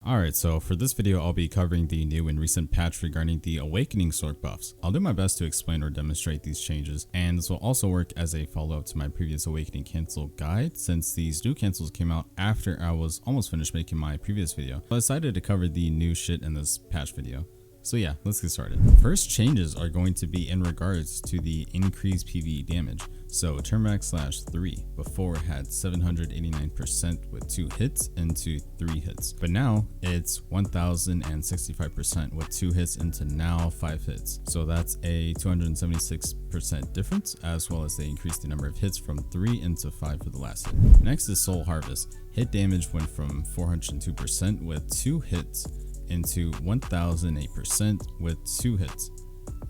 Alright, so for this video I'll be covering the new and recent patch regarding the Awakening sword buffs. I'll do my best to explain or demonstrate these changes, and this will also work as a follow-up to my previous Awakening cancel guide, since these new cancels came out after I was almost finished making my previous video. So I decided to cover the new shit in this patch video. So yeah, let's get started. First changes are going to be in regards to the increased PvE damage. So Turnback /3 before had 789% with 2 hits into 3 hits, but now it's 1065% with 2 hits into now 5 hits. So that's a 276% difference, as well as they increased the number of hits from 3 into 5 for the last hit. Next is Soul Harvest. Hit damage went from 402% with 2 hits into 1008% with 2 hits,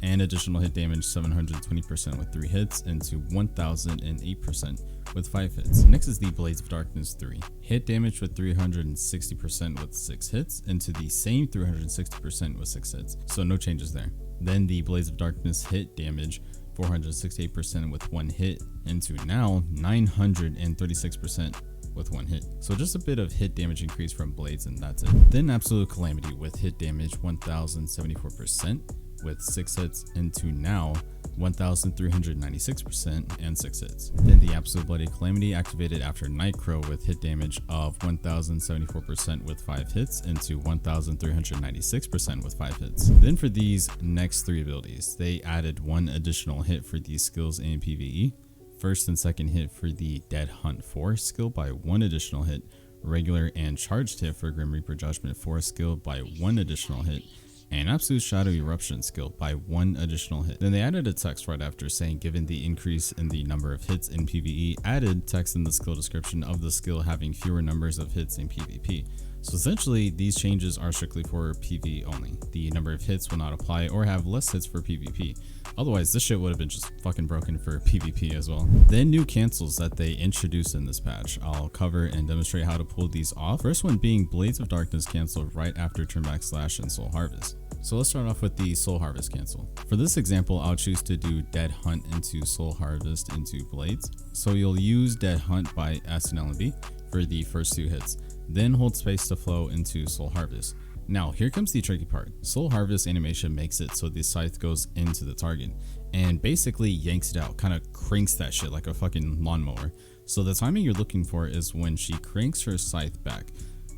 and additional hit damage 720% with 3 hits into 1008% with 5 hits. Next is the Blades of Darkness 3. Hit damage with 360% with 6 hits into the same 360% with 6 hits, so no changes there. Then the Blades of Darkness hit damage 468% with 1 hit into now 936% with 1 hit. So just a bit of hit damage increase from Blades, and that's it. Then Absolute Calamity with hit damage 1074% with 6 hits into now 1396% and 6 hits. Then the Absolute Bloody Calamity activated after Nightcrow with hit damage of 1074% with 5 hits into 1396% with 5 hits. Then for these next 3 abilities, they added 1 additional hit for these skills in PvE. First and second hit for the Dead Hunt 4 skill by 1 additional hit, regular and charged hit for Grim Reaper Judgment 4 skill by 1 additional hit, and Absolute Shadow Eruption skill by 1 additional hit. Then they added a text right after saying, given the increase in the number of hits in PvE, added text in the skill description of the skill having fewer numbers of hits in PvP. So essentially, these changes are strictly for PvE only. The number of hits will not apply or have less hits for PvP. Otherwise, this shit would have been just fucking broken for PvP as well. Then new cancels that they introduced in this patch. I'll cover and demonstrate how to pull these off. First one being Blades of Darkness cancel right after Turnback / and Soul Harvest. So let's start off with the Soul Harvest cancel. For this example, I'll choose to do Dead Hunt into Soul Harvest into Blades. So you'll use Dead Hunt by S and L and B for the first 2 hits. Then hold space to flow into Soul Harvest. Now here comes the tricky part. Soul Harvest animation makes it so the scythe goes into the target and basically yanks it out, kind of cranks that shit like a fucking lawnmower. So the timing you're looking for is when she cranks her scythe back.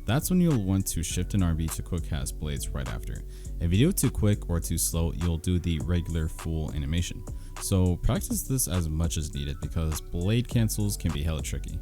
That's when you'll want to shift an RB to quick cast Blades right after. If you do it too quick or too slow, you'll do the regular full animation. So practice this as much as needed because blade cancels can be hella tricky.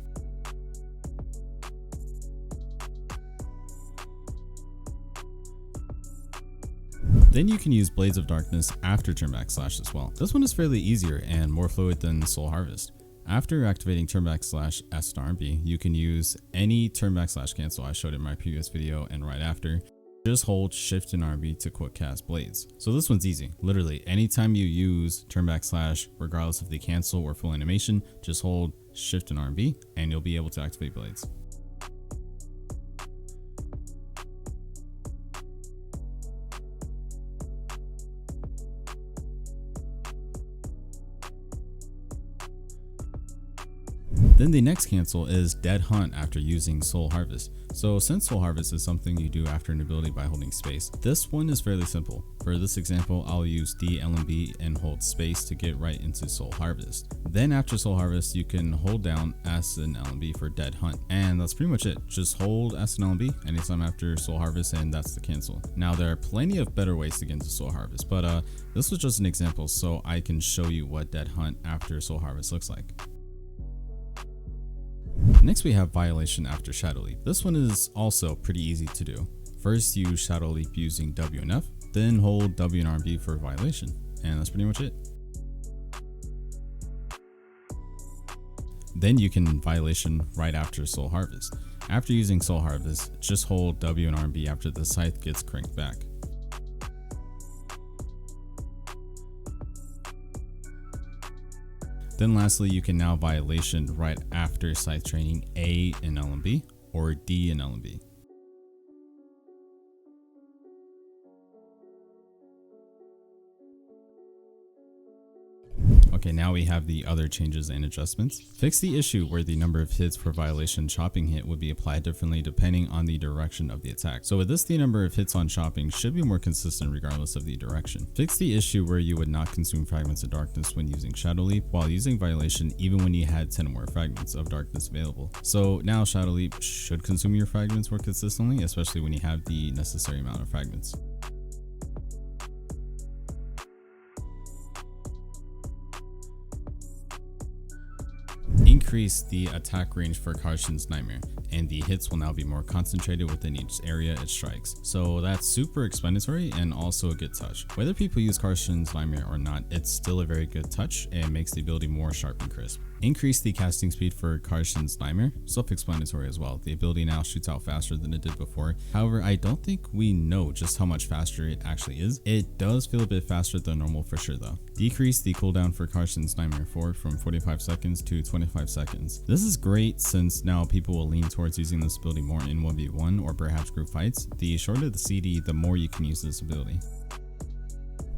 Then you can use Blades of Darkness after Turnback / as well. This one is fairly easier and more fluid than Soul Harvest. After activating Turnback / S and RB, you can use any Turnback / cancel I showed in my previous video, and right after, just hold Shift and RB to quick cast Blades. So this one's easy. Literally, anytime you use Turnback / regardless of the cancel or full animation, just hold Shift and RB and you'll be able to activate Blades. Then the next cancel is Dead Hunt after using Soul Harvest. So since Soul Harvest is something you do after an ability by holding space, this one is fairly simple. For this example, I'll use D, L, and B and hold space to get right into Soul Harvest. Then after Soul Harvest, you can hold down S and L and B for Dead Hunt. And that's pretty much it. Just hold S and L and B anytime after Soul Harvest, and that's the cancel. Now there are plenty of better ways to get into Soul Harvest, but this was just an example so I can show you what Dead Hunt after Soul Harvest looks like. Next we have Violation after Shadow Leap. This one is also pretty easy to do. First use Shadow Leap using W and F, then hold W and RB for Violation, and that's pretty much it. Then you can Violation right after Soul Harvest. After using Soul Harvest, just hold W and RB after the scythe gets cranked back. Then lastly, you can now Violation right after scythe training A and L and B or D and L and B. Okay, now we have the other changes and adjustments. Fix the issue where the number of hits per violation chopping hit would be applied differently depending on the direction of the attack. So with this, the number of hits on chopping should be more consistent regardless of the direction. Fix the issue where you would not consume fragments of darkness when using Shadow Leap while using violation even when you had 10 or more fragments of darkness available. So now Shadow Leap should consume your fragments more consistently, especially when you have the necessary amount of fragments. Increase the attack range for Karshin's Nightmare, and the hits will now be more concentrated within each area it strikes. So that's super explanatory and also a good touch. Whether people use Karshin's Nightmare or not, it's still a very good touch and makes the ability more sharp and crisp. Increase the casting speed for Karshin's Nightmare, self-explanatory as well. The ability now shoots out faster than it did before. However, I don't think we know just how much faster it actually is. It does feel a bit faster than normal for sure though. Decrease the cooldown for Karshin's Nightmare 4 from 45 seconds to 25 seconds. This is great since now people will lean towards using this ability more in 1v1 or perhaps group fights. The shorter the CD, the more you can use this ability.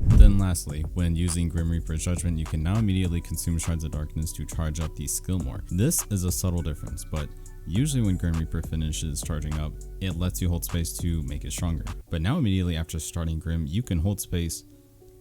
Then lastly, when using Grim Reaper's Judgment, you can now immediately consume Shards of Darkness to charge up the skill more. This is a subtle difference, but usually when Grim Reaper finishes charging up, it lets you hold space to make it stronger. But now immediately after starting Grim, you can hold space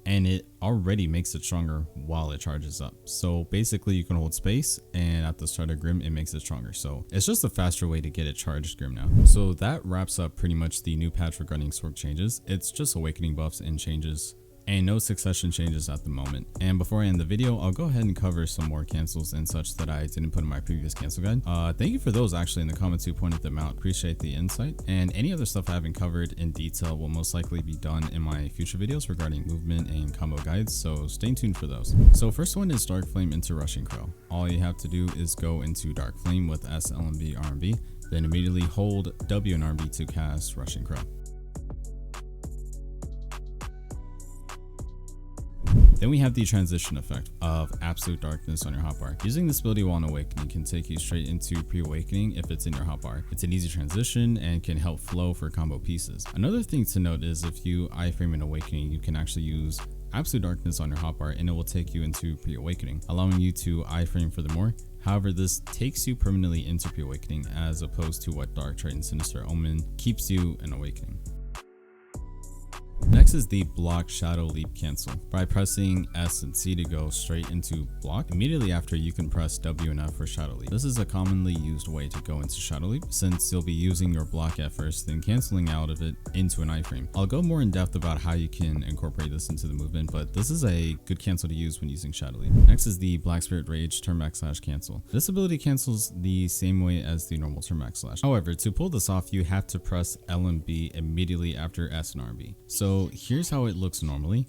and it already makes it stronger while it charges up. So basically you can hold space and at the start of Grim, it makes it stronger. So it's just a faster way to get it charged Grim now. So that wraps up pretty much the new patch regarding Sorc changes. It's just awakening buffs and changes, and no succession changes at the moment. And before I end the video, I'll go ahead and cover some more cancels and such that I didn't put in my previous cancel guide. Thank you for those actually in the comments who pointed them out. Appreciate the insight. And any other stuff I haven't covered in detail will most likely be done in my future videos regarding movement and combo guides, so stay tuned for those. So first one is Dark Flame into Rushing Crow. All you have to do is go into Dark Flame with S, LMB, RMB, then immediately hold W and RMB to cast Rushing Crow. Then we have the transition effect of Absolute Darkness on your hotbar. Using this ability while on Awakening can take you straight into Pre-Awakening if it's in your hotbar. It's an easy transition and can help flow for combo pieces. Another thing to note is if you iframe an Awakening, you can actually use Absolute Darkness on your hotbar and it will take you into Pre-Awakening, allowing you to iframe furthermore. However, this takes you permanently into Pre-Awakening as opposed to what Dark Trait and Sinister Omen keeps you in Awakening. Next is the block Shadow Leap cancel. By pressing S and C to go straight into block, immediately after you can press W and F for Shadow Leap. This is a commonly used way to go into Shadow Leap since you'll be using your block at first, then canceling out of it into an iframe. I'll go more in depth about how you can incorporate this into the movement, but this is a good cancel to use when using Shadow Leap. Next is the Black Spirit Rage turn backslash cancel. This ability cancels the same way as the normal turn backslash. However, to pull this off, you have to press L and B immediately after S and RB. So here's how it looks normally.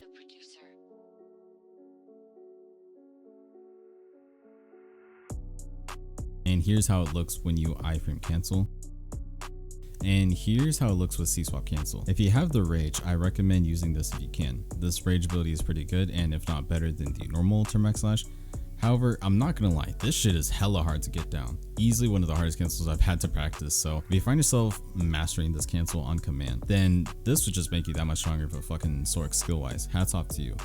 And here's how it looks when you iframe cancel. And here's how it looks with C-swap cancel. If you have the rage, I recommend using this if you can. This rage ability is pretty good and if not better than the normal turn backslash. However, I'm not gonna lie, this shit is hella hard to get down. Easily one of the hardest cancels I've had to practice, so if you find yourself mastering this cancel on command, then this would just make you that much stronger for fucking Sorc skill-wise. Hats off to you.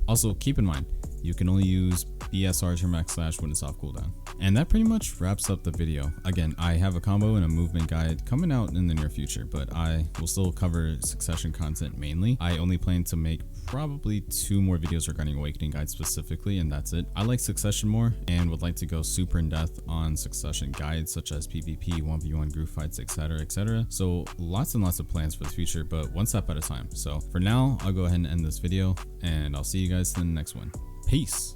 Also, keep in mind, you can only use BSR turn backslash when it's off cooldown. And that pretty much wraps up the video. Again, I have a combo and a movement guide coming out in the near future, but I will still cover succession content mainly. I only plan to make probably 2 more videos regarding Awakening guides specifically, and that's it. I like succession more and would like to go super in depth on succession guides such as PvP, 1v1 group fights, etc, etc. So lots and lots of plans for the future, but one step at a time. So for now, I'll go ahead and end this video and I'll see you guys in the next one. Peace.